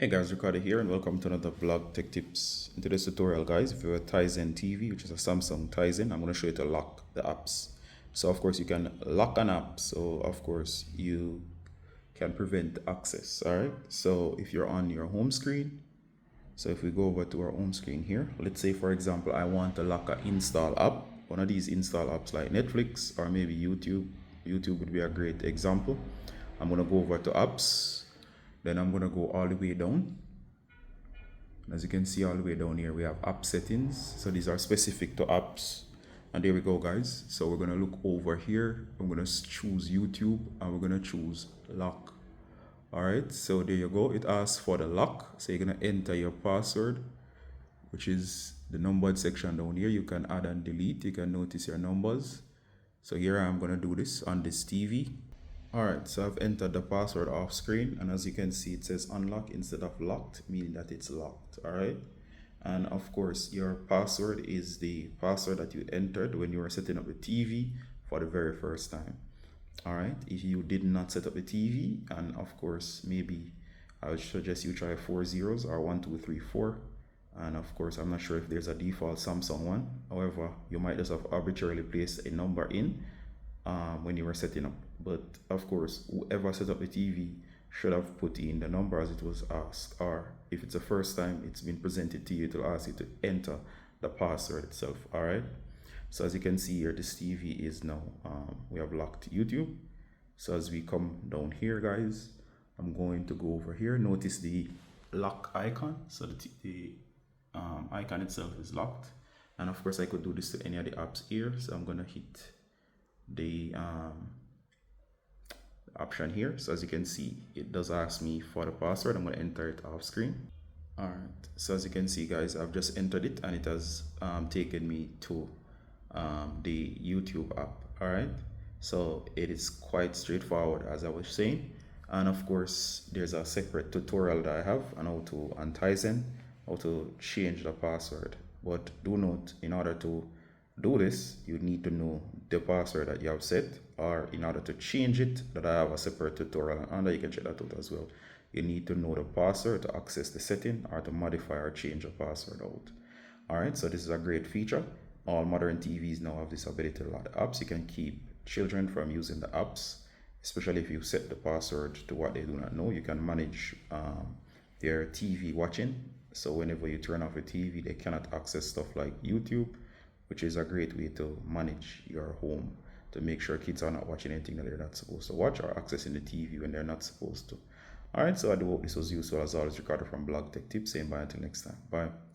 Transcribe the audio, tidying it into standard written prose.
Hey guys, Ricardo here and welcome to another Blog Tech Tips. In today's tutorial guys, if you have a Tizen TV, which is a Samsung Tizen, I'm going to show you to lock the apps. So of course you can lock an app, so of course you can prevent access, alright? So if you're on your home screen, so if we go over to our home screen here, let's say for example I want to lock an install app, one of these install apps like Netflix or maybe YouTube. YouTube would be a great example. I'm going to go over to apps, then I'm going to go all the way down. As you can see all the way down here, we have app settings. So these are specific to apps. And there we go guys. So we're going to look over here. I'm going to choose YouTube and we're going to choose lock. All right, so there you go. It asks for the lock. So you're going to enter your password, which is the numbered section down here. You can add and delete. You can notice your numbers. So here I'm going to do this on this TV. Alright, so I've entered the password off screen, and as you can see it says unlock instead of locked, meaning that it's locked. Alright, and of course your password is the password that you entered when you were setting up the TV for the very first time. Alright, if you did not set up the TV, and of course maybe I would suggest you try 4 zeros or 1 2 3 4. And of course I'm not sure if there's a default Samsung one. However, you might just have arbitrarily placed a number in when you were setting up. But of course whoever set up the TV should have put in the number as it was asked, or if it's the first time it's been presented to you, it will ask you to enter the password itself. All right, so as you can see here, this TV is now we have locked YouTube. So as we come down here guys, I'm going to go over here. Notice the lock icon. So the icon itself is locked, and of course I could do this to any of the apps here. So I'm going to hit the option here. So as you can see, it does ask me for the password. I'm going to enter it off screen. All right, so as you can see guys, I've just entered it and it has taken me to the YouTube app. All right, so it is quite straightforward as I was saying. And of course there's a separate tutorial that I have on how to on Tizen, how to change the password. But do note, in order to do this, you need to know the password that you have set, or in order to change it, that I have a separate tutorial and you can check that out as well. You need to know the password to access the setting or to modify or change the password out. All right, so this is a great feature. All modern TVs now have this ability to lock the apps. You can keep children from using the apps, especially if you set the password to what they do not know. You can manage their TV watching. So whenever you turn off a TV, they cannot access stuff like YouTube, which is a great way to manage your home, to make sure kids are not watching anything that they're not supposed to watch or accessing the TV when they're not supposed to. All right, so I do hope this was useful. As always, Ricardo from Blog Tech Tips, saying bye until next time. Bye.